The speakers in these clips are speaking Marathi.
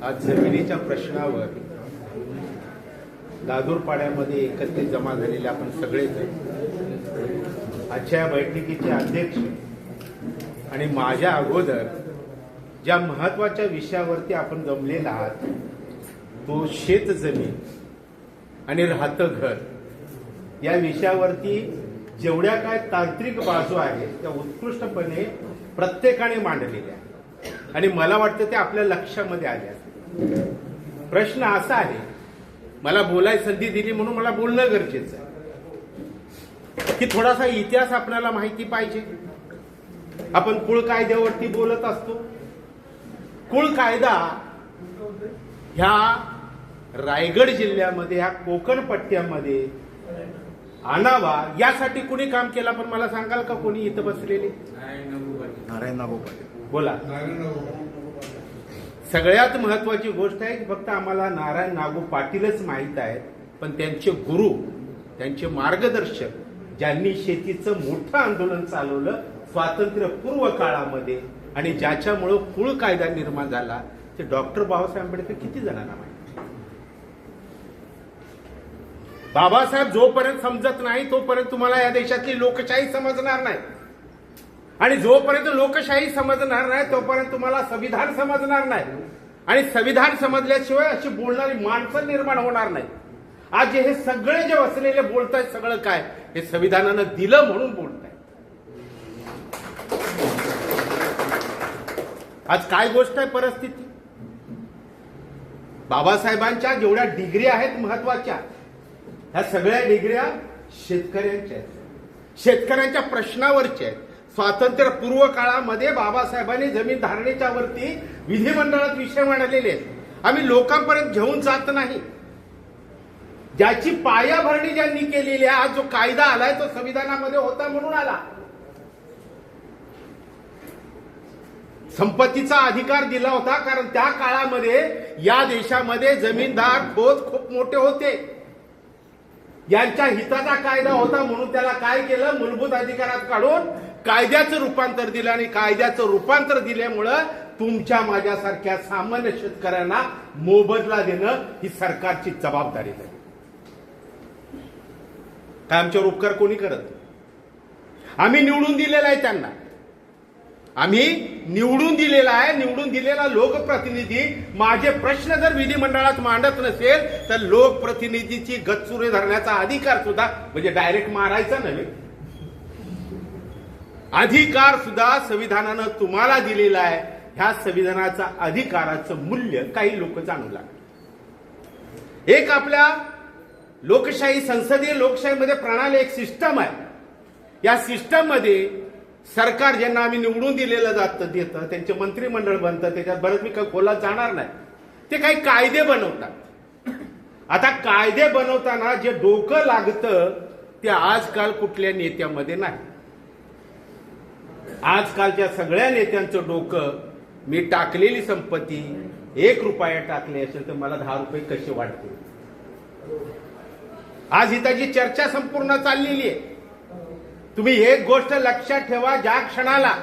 आज जमिनीच्या प्रश्नावर दादूरपाड्यामध्ये एकत्रित जमा झालेले आपण सगळेच आजच्या बैठकीचे अध्यक्ष आणि माझ्या अगोदर ज्या महत्वाच्या विषयावरती आपण जमलेला आहात तो शेत जमीन आणि राहतं घर या विषयावरती जेवढ्या काय तांत्रिक बाजू आहेत त्या उत्कृष्टपणे प्रत्येकाने मांडलेल्या आणि मला वाटतं ते आपल्या लक्षामध्ये आल्या. प्रश्न असा आहे, मला बोलायची संधी दिली म्हणून मला बोलणं गरजेचं आहे की थोडासा इतिहास आपल्याला माहिती पाहिजे. आपण कुळ कायद्यावरती बोलत असतो. कुळ कायदा ह्या रायगड जिल्ह्यामध्ये ह्या कोकण पट्ट्यामध्ये आणावा यासाठी कुणी काम केलं पण मला सांगाल का? कोणी इथं बसलेले? नारायण नागू पाटील. बोला. सगळ्यात महत्वाची गोष्ट आहे की फक्त आम्हाला नारायण नागू पाटीलच माहित आहेत, पण त्यांचे गुरु, त्यांचे मार्गदर्शक ज्यांनी शेतीचं मोठं आंदोलन चालवलं स्वातंत्र्यपूर्व काळामध्ये आणि ज्याच्यामुळं कुळ कायदा निर्माण झाला ते डॉक्टर बाबासाहेब आंबेडकर किती जणांना माहिती. बाबासाहेब जोपर्यंत समजत नाही तोपर्यंत तुम्हाला या देशातली लोकशाही समजणार नाही आणि जोपर्यंत लोकशाही समजणार नाही तोपर्यंत तुम्हाला संविधान समजणार नाही आणि संविधान समजल्याशिवाय अशी बोलणारी माणसं निर्माण होणार नाही. आज हे सगळे जे बसलेले बोलतायत सगळं काय हे संविधानानं दिलं म्हणून बोलतायत. आज काय गोष्ट आहे परिस्थिती. बाबासाहेबांच्या जेवढ्या डिग्री आहेत महत्वाच्या ह्या सगळ्या डिग्र्या शेतकऱ्यांच्या आहेत, शेतकऱ्यांच्या प्रश्नावरच्या आहेत. स्वातंत्र्यपूर्व काळामध्ये बाबासाहेबांनी जमीन धारणेच्या वरती विधिमंडळात विषय मांडलेले आहेत. आम्ही लोकांपर्यंत घेऊन जात नाही. ज्याची पायाभरणी ज्यांनी केलेली आहे, आज जो कायदा आलाय तो संविधानामध्ये होता म्हणून आला. संपत्तीचा अधिकार दिला होता कारण त्या काळामध्ये या देशामध्ये जमीनदार खोत खूप मोठे होते. यांच्या हिताचा कायदा होता म्हणून त्याला काय केलं, मूलभूत अधिकारात काढून कायद्याचं रूपांतर दिलं आणि कायद्याचं रूपांतर दिल्यामुळं तुमच्या माझ्यासारख्या सामान्य शेतकऱ्यांना मोबदला देणं ही सरकारची जबाबदारी आहे. काय आमच्यावर उपकार कोणी करत? आम्ही निवडून दिलेला आहे त्यांना. आम्ही निवडून दिलेला आहे. निवडून दिलेला लोकप्रतिनिधी माझे प्रश्न जर विधिमंडळात मांडत नसेल तर लोकप्रतिनिधीची गतसुरे धरण्याचा अधिकार सुद्धा म्हणजे डायरेक्ट मारायचा नव्हे, अधिकार सुद्धा संविधानानं तुम्हाला दिलेला आहे. ह्या संविधानाचा अधिकाराचं मूल्य काही लोक जाणू लागले. एक आपल्या लोकशाही संसदीय लोकशाहीमध्ये प्रणाली एक सिस्टम आहे. या सिस्टम मध्ये सरकार ज्यांना आम्ही निवडून दिलेलं जातं देतं त्यांचे मंत्रिमंडळ बनतं. त्याच्यात बरंच मी काही खोलात जाणार नाही. ते काही कायदे बनवतात. आता कायदे बनवताना जे डोकं लागतं ते आजकाल कुठल्या नेत्यामध्ये नाही. आजकालच्या सगळ्या नेत्यांचं डोकं मी टाकलेली संपत्ती 1 रुपया टाकली असेल तर मला 10 रुपये कसे वाटते. आज हिताची चर्चा संपूर्ण चाललेली आहे. तुम्ही एक गोष्ट लक्षात ठेवा, ज्या क्षणाला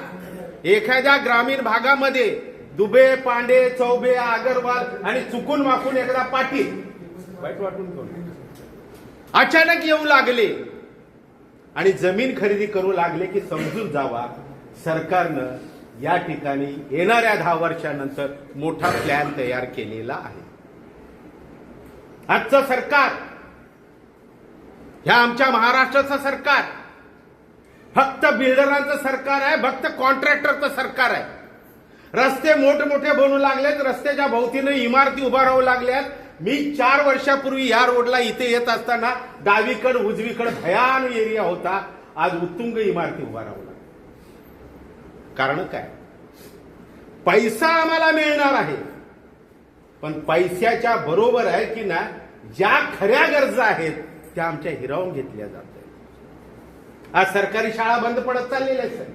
एखाद्या ग्रामीण भागामध्ये दुबे, पांडे, चौबे, अगरवाल आणि चुकून वाकून एकदा पाटील वाईट वाटून अचानक येऊ लागले आणि जमीन खरेदी करू लागले की समजून जावा सरकारनं या ठिकाणी येणाऱ्या 10 वर्षानंतर मोठा प्लॅन तयार केलेला आहे. आजचं सरकार ह्या आमच्या महाराष्ट्राचं सरकार फक्त बिल्डरांचं सरकार आहे, फक्त कॉन्ट्रॅक्टरचं सरकार आहे. रस्ते मोठमोठे बनवू लागलेत, रस्त्याच्या भोवतीनं इमारती उभा राहू लागल्यात. मी 4 वर्षापूर्वी या रोडला इथे येत असताना डावीकडे उजवीकडे भयान एरिया होता. आज उत्तुंग इमारती उभा राहू लागल्या. कारण काय? पैसा आम्हाला मिळणार आहे पण पैशाच्या बरोबर आहे की ना ज्या खऱ्या गरजा आहेत त्या आमच्या हिरावून घेतल्या जातात. आज सरकारी शाळा बंद पडत चाललेल्या आहेत.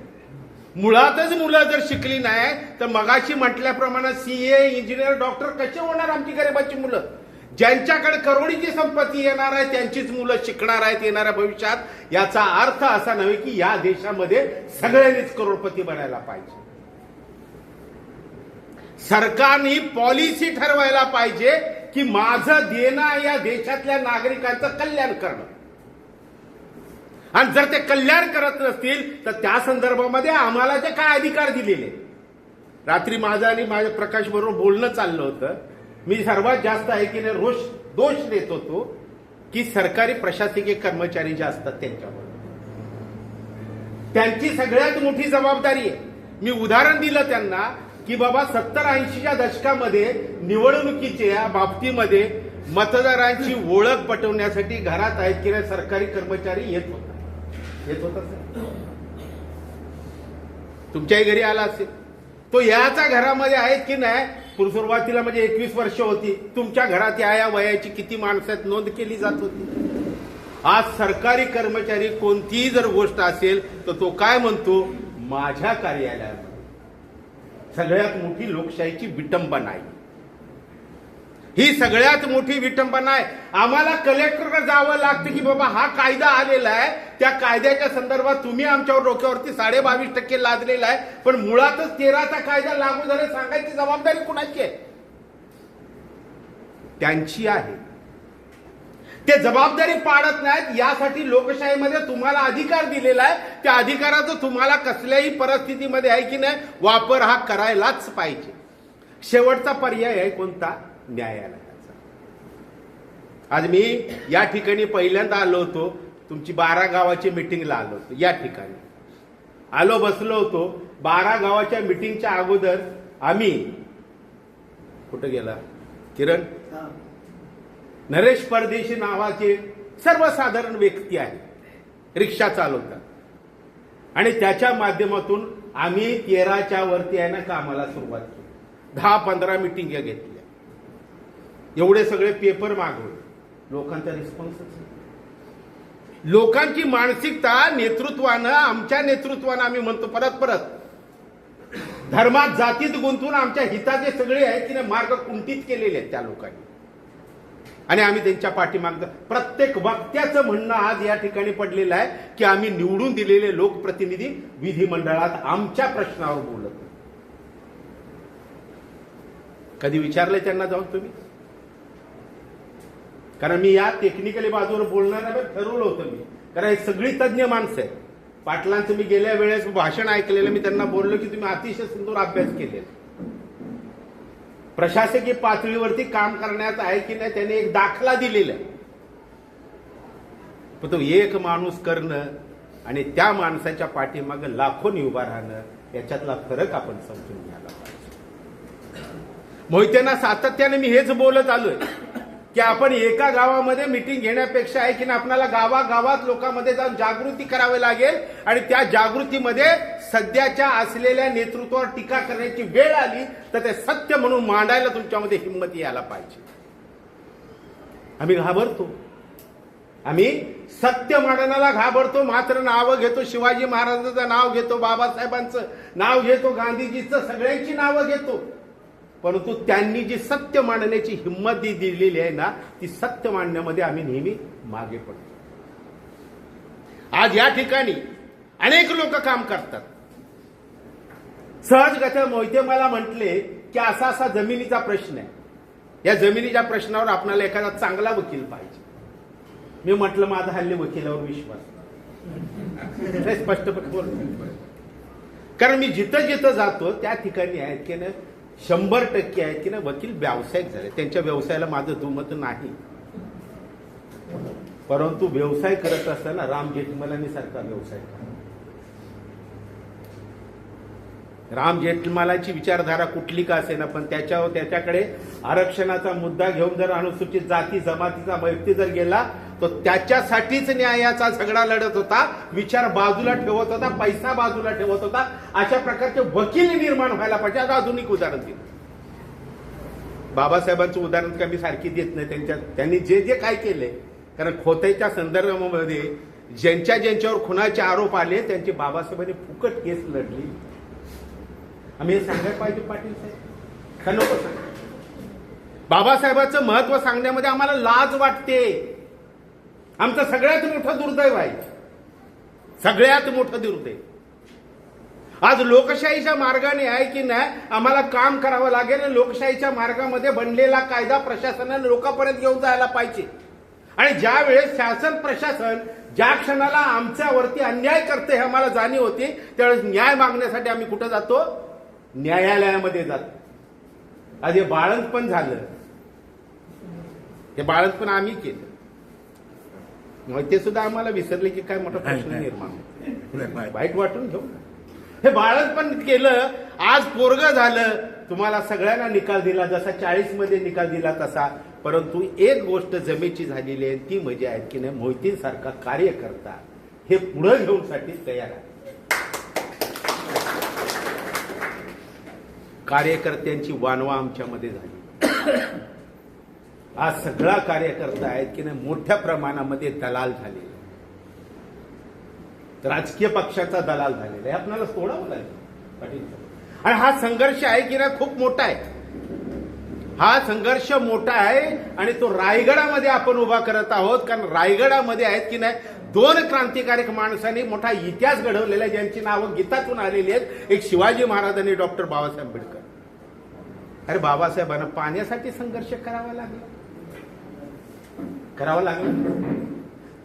मुळातच मुलं जर शिकली नाही तर मगाशी म्हटल्याप्रमाणे सीए, इंजिनियर, डॉक्टर कसे होणार आमची गरिबाची मुलं? ज्यांच्याकडे करोडीची संपत्ती येणार आहे त्यांचीच मुलं शिकणार आहेत येणाऱ्या भविष्यात. याचा अर्थ असा नव्हे की या देशामध्ये सगळ्यांनीच करोडपती बनायला पाहिजे. सरकारने पॉलिसी ठरवायला पाहिजे की माझं देणं आहे या देशातल्या नागरिकांचं कल्याण करणं. आणि जर ते कल्याण करत नसतील तर त्या संदर्भामध्ये आम्हाला ते काय अधिकार दिलेले. रात्री माझं आणि माझ्या प्रकाश बरोबर बोलणं चाललं होतं. मी सर्वात जास्त आहे की नाही दोष देत होतो की सरकारी प्रशासकीय कर्मचारी जे असतात त्यांच्यावर त्यांची सगळ्यात मोठी जबाबदारी आहे. मी उदाहरण दिलं त्यांना की बाबा 70-80च्या दशकामध्ये निवडणुकीच्या बाबतीमध्ये मतदारांची ओळख पटवण्यासाठी घरात आहेत की नाही सरकारी कर्मचारी येत होता. तुमच्याही घरी आला असेल. तो याच्या घरामध्ये आहेत की नाही. सुरुवातीला म्हणजे 21 वर्ष होती. तुमच्या घरात या वयाची किती माणसात नोंद केली जात होती. आज सरकारी कर्मचारी कोणतीही जर गोष्ट असेल तर तो काय म्हणतो, माझ्या कार्यालयामध्ये. सगळ्यात मोठी लोकशाहीची विटंबना आहे ही. सगळ्यात मोठी विटंबना आहे. आम्हाला कलेक्टरकडे जावं लागतं की बाबा हा कायदा आलेला आहे, त्या कायद्याच्या संदर्भात तुम्ही आमच्यावर डोक्यावरती 22.5% लादलेला आहे, पण मुळातच 13चा कायदा लागू झाला सांगायची जबाबदारी कुणाची आहे. त्यांची आहे. ते जबाबदारी पाळत नाहीत. यासाठी लोकशाहीमध्ये तुम्हाला अधिकार दिलेला आहे. त्या अधिकाराचा तुम्हाला कसल्याही परिस्थितीमध्ये आहे की नाही वापर हा करायलाच पाहिजे. शेवटचा पर्याय आहे कोणता, न्यायालयाचा. आज मी या ठिकाणी पहिल्यांदा आलो होतो. तुमची 12 गावाची मिटिंगला आलो होतो. या ठिकाणी आलो, बसलो होतो. 12 गावाच्या मिटिंगच्या अगोदर आम्ही कुठं गेला किरण, नरेश परदेशी नावाचे सर्वसाधारण व्यक्ती आहे, रिक्षा चालवतात. आणि त्याच्या माध्यमातून आम्ही 13च्या वरती आहे ना कामाला सुरुवात केली. 10-15 मिटिंग घेतल्या. एवढे सगळे पेपर मागवले. लोकांचा रिस्पॉन्सच. लोकांची मानसिकता नेतृत्वानं, आमच्या नेतृत्वानं आम्ही म्हणतो परत धर्मात जातीत गुंतवून आमच्या हिताचे सगळे आहेत की मार्ग कुंठित केलेले आहेत त्या लोकांनी. आणि आम्ही त्यांच्या पाठीमागं प्रत्येक वक्त्याचं म्हणणं आज या ठिकाणी पडलेलं आहे की आम्ही निवडून दिलेले लोकप्रतिनिधी विधिमंडळात आमच्या प्रश्नावर बोलत. कधी विचारलंय त्यांना जाऊन तुम्ही? कारण मी या टेक्निकली बाजूवर बोलणार नाही, ठरवलं होतं मी. कारण हे सगळी तज्ज्ञ माणसं आहेत. पाटलांचं मी गेल्या वेळेस भाषण ऐकलेलं. मी त्यांना बोललो की तुम्ही अतिशय सुंदर अभ्यास केलेला, प्रशासकीय पातळीवरती काम करण्याचा आहे की नाही त्याने एक दाखला दिलेला. पण तो एक माणूस करणं आणि त्या माणसाच्या पाठीमागे लाखोंनी उभा राहणं याच्यातला फरक आपण समजून घ्यायला पाहिजे. मोहितेंना सातत्याने मी हेच बोलत आलोय की आपण एका गावामध्ये मिटिंग घेण्यापेक्षा आहे की आपल्याला गावागावात लोकांमध्ये जाऊन जागृती करावी लागेल. आणि त्या जागृतीमध्ये सध्याच्या असलेल्या नेतृत्वावर टीका करण्याची वेळ आली तर ते सत्य म्हणून मांडायला तुमच्यामध्ये हिंमत यायला पाहिजे. आम्ही घाबरतो, आम्ही सत्य मांडण्याला घाबरतो. मात्र नावं घेतो, शिवाजी महाराजांचं नाव घेतो, बाबासाहेबांचं नाव घेतो, गांधीजीचं, सगळ्यांची नावं घेतो. परंतु त्यांनी जी सत्य मांडण्याची हिंमत दिलेली आहे ना ती सत्य मांडण्यामध्ये आम्ही नेहमी मागे पडतो. आज या ठिकाणी अनेक लोक काम करतात. सहजगत्या मोहिते मला म्हटले की असा असा जमिनीचा प्रश्न आहे, या जमिनीच्या प्रश्नावर आपल्याला एखादा चांगला वकील पाहिजे. मी म्हटलं माझा हल्ली वकिलावर विश्वास नाही. स्पष्टपणे बोलतो. कारण मी जिथं जिथं जातो त्या ठिकाणी आहेत की नाही 100% आहेत की नाही वकील व्यावसायिक झाले. त्यांच्या व्यवसायाला माझं दुमत नाही. परंतु व्यवसाय करत असताना राम जेठमलानी सारखा व्यवसाय करा. राम जेठमलाची विचारधारा कुठली का असेना पण त्याच्याकडे आरक्षणाचा मुद्दा घेऊन जर अनुसूचित जाती जमातीचा व्यक्ती जर गेला तो त्याच्यासाठीच न्यायाचा झगडा लढत होता. विचार बाजूला ठेवत होता, पैसा बाजूला ठेवत होता. अशा प्रकारचे वकील निर्माण व्हायला पाहिजे. आता आधुनिक उदाहरण दिलं. बाबासाहेबांचं उदाहरण कमी सारखी देत नाही. त्यांनी जे जे काय केलंय, कारण खोताईच्या संदर्भामध्ये ज्यांच्यावर खुनाचे आरोप आले त्यांची बाबासाहेबांनी फुकट केस लढली. आम्ही हे सांगायला पाहिजे पाटील साहेब का नको सांग? बाबासाहेबांचं महत्व सांगण्यामध्ये आम्हाला लाज वाटते. आमचं सगळ्यात मोठं दुर्दैव आहे, सगळ्यात मोठं दुर्दैव. आज लोकशाहीच्या मार्गाने आहे की नाही आम्हाला काम करावं लागेल आणि लोकशाहीच्या मार्गामध्ये बनलेला कायदा प्रशासनाने लोकांपर्यंत घेऊन जायला पाहिजे. आणि ज्या वेळेस शासन प्रशासन ज्या क्षणाला आमच्यावरती अन्याय करते हे आम्हाला जाणीव होती त्यावेळेस न्याय मागण्यासाठी आम्ही कुठं जातो? न्यायालयामध्ये जातो. आज हे बाळंतपण झालं, हे बाळंतपण आम्ही केलं मग ते सुद्धा आम्हाला विसरले की काय मोठा प्रश्न निर्माण होतो. वाईट वाटून घेऊ. हे बाळंतपण केलं, आज पोरग झालं, तुम्हाला सगळ्यांना निकाल दिला जसा 40 मध्ये निकाल दिला तसा. परंतु एक गोष्ट जमेची झालेली आहे ती म्हणजे आहे की नाही मोहिते सारखा कार्यकर्ता हे पुढे घेऊन साठी तयार आहे. कार्यकर्त्यांची वानवा आमच्यामध्ये झाली. आज सगळा कार्यकर्ता आहेत की नाही मोठ्या प्रमाणामध्ये दलाल झालेले, राजकीय पक्षाचा दलाल झालेला आहे. आपल्याला सोडावं लागेल पाटील. आणि हा संघर्ष आहे की नाही खूप मोठा आहे. हा संघर्ष मोठा आहे आणि तो रायगडामध्ये आपण उभा करत आहोत. कारण रायगडामध्ये आहेत की नाही 2 क्रांतिकारक माणसांनी मोठा इतिहास घडवलेला आहे ज्यांची नावं गीतातून आलेली आहेत. एक शिवाजी महाराज आणि डॉक्टर बाबासाहेब आंबेडकर. अरे बाबासाहेबांना पाण्यासाठी संघर्ष करावा लागला.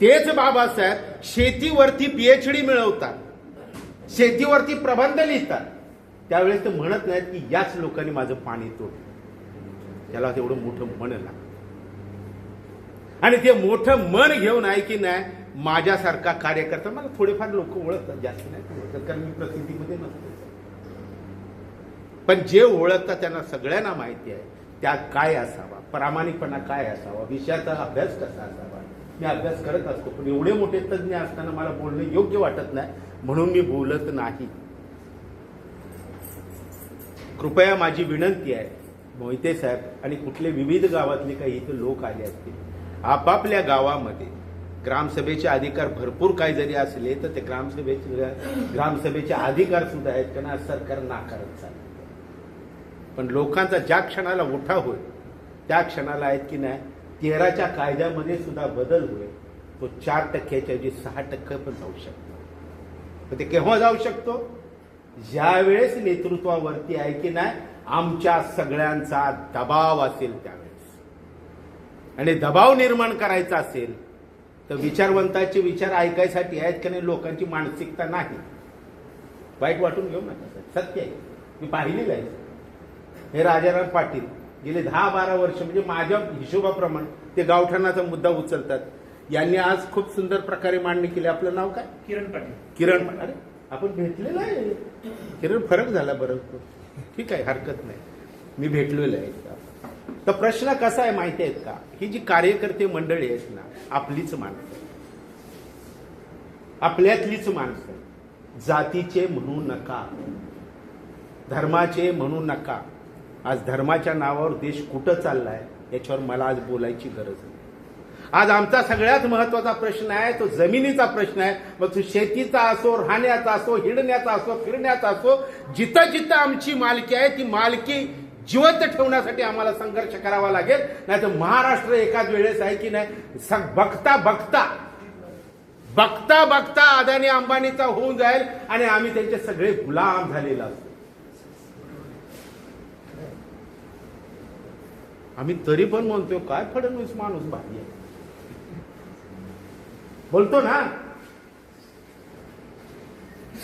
तेच बाबासाहेब शेतीवरती PhD मिळवतात, शेतीवरती प्रबंध लिहितात. त्यावेळेस ते म्हणत नाहीत की याच लोकांनी माझं पाणी तोडलं. त्याला तेवढं मोठं मन लागतं आणि ते मोठं मन घेऊन आहे की नाही माझ्यासारखा कार्यकर्ता. मला थोडेफार लोक ओळखतात, जास्त नाही ओळखतात कारण मी प्रसिद्धीमध्ये नसतो. पण जे ओळखतात त्यांना सगळ्यांना माहिती आहे त्यात काय असावा, प्रामाणिकपणा काय असावा, विषयाचा अभ्यास कसा असावा. मी अभ्यास करत असतो पण एवढे मोठे तज्ज्ञ असताना मला बोलणं योग्य वाटत नाही म्हणून मी बोलत नाही. कृपया माझी विनंती आहे मोहिते साहेब आणि कुठले विविध गावातले काही इथे लोक आले असतील, आपापल्या गावामध्ये ग्रामसभेचे अधिकार भरपूर काही जरी असले तर ते ग्रामसभेचे अधिकार सुद्धा आहेत त्यांना सरकार नाकारत चाललं. पण लोकांचा ज्या क्षणाला उठाव होईल त्या क्षणाला आहेत की नाही 13च्या कायद्यामध्ये सुद्धा बदल होईल. तो 4% ऐवजी 6% पण जाऊ शकतो. पण ते केव्हा जाऊ शकतो? ज्यावेळेस नेतृत्वावरती आहे की नाही आमच्या सगळ्यांचा दबाव असेल त्यावेळेस. आणि दबाव निर्माण करायचा असेल तर विचारवंताचे विचार ऐकायसाठी आहेत की नाही लोकांची मानसिकता नाही. वाईट वाटून घेऊ नका, सत्य आहे. मी पाहिलेलं आहे. हे राजाराम पाटील गेले 10-12 वर्ष म्हणजे माझ्या हिशोबाप्रमाणे ते गावठाणाचा मुद्दा उचलतात. यांनी आज खूप सुंदर प्रकारे मांडणी केली. आपलं नाव काय? किरण पाटील. किरण. अरे आपण भेटलेलं आहे किरण. फरक झाला बरं, ठीक आहे, हरकत नाही. मी भेटलेलं आहे. तर प्रश्न कसा आहे माहिती आहेत का? ही जी कार्यकर्ते मंडळी आहेत ना आपलीच माणसं, आपल्यातलीच माणसं. जातीचे म्हणू नका, धर्माचे म्हणू नका. आज धर्माच्या नावावर देश कुठं चाललाय याच्यावर मला आज बोलायची गरज नाही. आज आमचा सगळ्यात महत्वाचा प्रश्न आहे तो जमिनीचा प्रश्न आहे. मग तो शेतीचा असो, राहण्याचा असो, हिंडण्याचा असो, फिरण्याचा असो, जिथं जिथं आमची मालकी आहे ती मालकी जिवंत ठेवण्यासाठी आम्हाला संघर्ष करावा लागेल. नाही तर महाराष्ट्र एकाच वेळेस आहे की नाही बघता बघता अदानी अंबानीचा होऊन जाईल आणि आम्ही त्यांचे सगळे गुलाम झालेला असतो. आम्ही तरी पण म्हणतो काय फडणवीस माणूस भारी आहे बोलतो ना.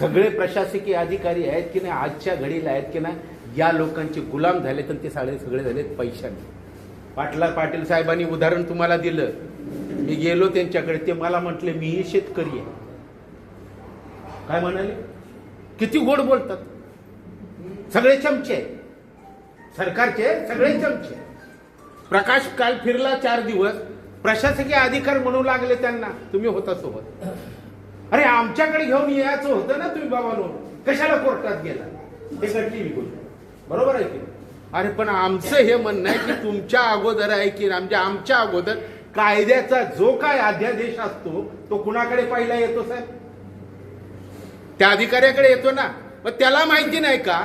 सगळे प्रशासकीय अधिकारी आहेत की नाही आजच्या घडीला आहेत की नाही या लोकांचे गुलाम झाले तर ते सगळे झालेत पैशाने. पाटील साहेबांनी उदाहरण तुम्हाला दिलं. मी गेलो त्यांच्याकडे, ते मला म्हटले मीही शेतकरी आहे. काय म्हणाले? किती गोड बोलतात. सगळे चमचे सरकारचे, सगळे चमचे. प्रकाश काल फिरला 4 दिवस, प्रशासकीय अधिकारी म्हणू लागले त्यांना. तुम्ही होता सोबत. अरे आमच्याकडे घेऊन यायचं होतं ना तुम्ही बाबांनो, कशाला कोर्टात गेला? हे घडली गोष्ट, बरोबर आहे की? अरे पण आमचं हे म्हणणं आहे की तुमच्या अगोदर आहे की आमच्या अगोदर कायद्याचा जो काय अध्यादेश असतो तो कुणाकडे पहिला येतो साहेब? त्या अधिकाऱ्याकडे येतो ना. मग त्याला माहिती नाही का?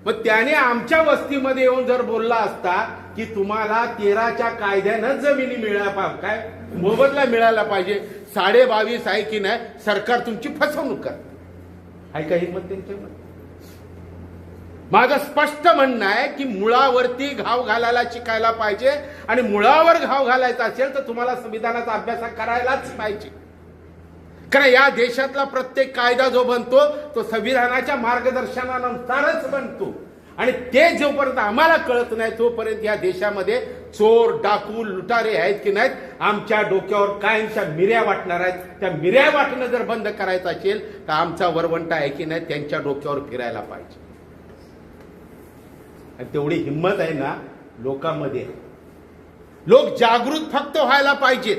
मग त्याने आमच्या वस्तीमध्ये येऊन जर बोलला असता की तुम्हाला 13च्या कायद्यानं जमिनी मिळाल्या, काय मोबदला मिळाला पाहिजे, 22.5 आहे की नाही, सरकार तुमची फसवणूक करते. आहे का हिंमत त्यांच्यामध्ये? माझं स्पष्ट म्हणणं आहे की मुळावरती घाव घालायला शिकायला पाहिजे, आणि मुळावर घाव घालायचा असेल तर तुम्हाला संविधानाचा अभ्यास करायलाच पाहिजे. कारण या देशातला प्रत्येक कायदा जो बनतो तो संविधानाच्या मार्गदर्शनानुसारच बनतो, आणि ते जोपर्यंत आम्हाला कळत नाही तोपर्यंत या देशामध्ये चोर, डाकू, लुटारे आहेत की नाहीत, आमच्या डोक्यावर कायमच्या मिऱ्या वाटणार आहेत. त्या मिऱ्या वाटणं जर बंद करायचं असेल तर आमचा वरवंटा आहे की नाही त्यांच्या डोक्यावर फिरायला पाहिजे. आणि तेवढी हिंमत आहे ना लोकांमध्ये. लोक जागृत फक्त व्हायला पाहिजेत,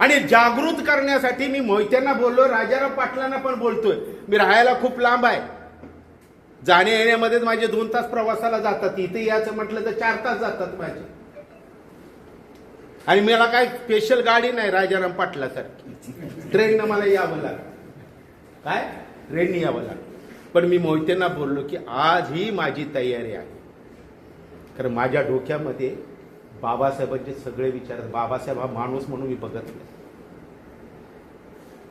आणि जागृत करण्यासाठी मी मोहित्यांना बोललो, राजाराम पाटलांना पण बोलतोय. मी राहायला खूप लांब आहे, जाण्या येण्यामध्येच माझे 2 तास प्रवासाला जातात. इथे यायचं म्हटलं तर 4 तास जातात माझे, आणि मला काय स्पेशल गाडी नाही राजाराम पाटलासारखी. ट्रेननं मला यावं लागतं. काय ट्रेनने यावं लागतं. पण मी मोहित्यांना बोललो की आजही माझी तयारी आहे, कारण माझ्या डोक्यामध्ये बाबासाहेबांचे सगळे विचार. बाबासाहेब हा माणूस म्हणून मी बघत नाही,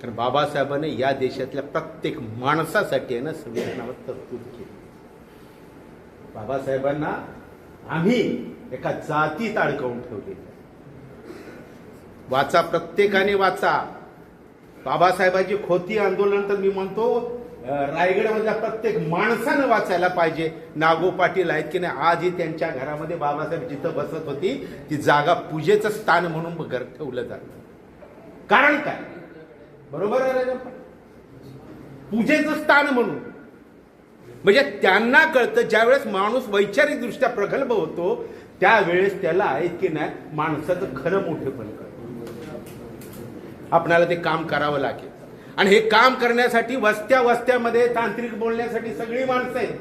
कारण बाबासाहेबांनी या देशातल्या प्रत्येक माणसासाठी आहे ना संविधानावर तरतूद केली. बाबासाहेबांना आम्ही एका जातीत अडकवून ठेवले. वाचा, प्रत्येकाने वाचा. बाबासाहेबांची खोती आंदोलन तर मी म्हणतो रायगडमधल्या प्रत्येक माणसानं वाचायला पाहिजे. नागो पाटील आहेत की नाही, आजही त्यांच्या घरामध्ये बाबासाहेब जिथं बसत होती ती जागा पूजेचं स्थान म्हणून घर ठेवलं जातं. कारण काय? बरोबर आहे राजा, पूजेचं स्थान म्हणून. म्हणजे त्यांना कळतं ज्यावेळेस माणूस वैचारिक दृष्ट्या प्रगल्भ होतो त्यावेळेस त्याला आहे की नाही माणसाचं खरं मोठेपण कळतं. आपल्याला ते काम करावं लागेल, आणि हे काम करण्यासाठी वस्त्यामध्ये तांत्रिक बोलण्यासाठी सगळी माणसं आहेत,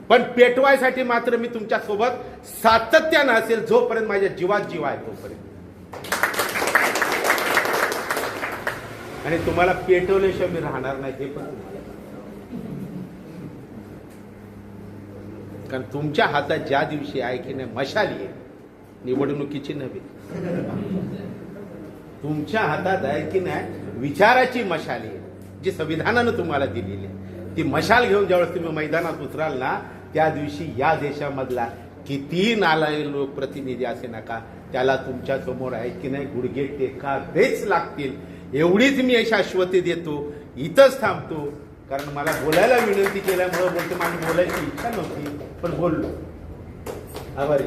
पण पेटवायसाठी मात्र मी तुमच्या सोबत सातत्यानं असेल जोपर्यंत माझ्या जीवात जीव आहे तोपर्यंत. आणि तुम्हाला पेटवल्याशिवाय मी राहणार नाही हे पण तुम्हाला, कारण तुमच्या हातात ज्या दिवशी आहे की नाही मशाली आहे, निवडणुकीची नव्हे, तुमच्या हातात आहे की नाही विचाराची मशाली आहे जी संविधानानं तुम्हाला दिलेली आहे. ती मशाल घेऊन ज्यावेळेस तुम्ही मैदानात उतराल ना त्या दिवशी या देशामधला किती नालायक लोकप्रतिनिधी असे नका त्याला तुमच्या समोर आहे की नाही गुडघे टेकावेच लागतील. एवढीच मी शाश्वती देतो. इथंच थांबतो, कारण मला बोलायला विनंती केल्यामुळे बोलतो. माझी बोलायची इच्छा नव्हती पण बोललो. आभारी.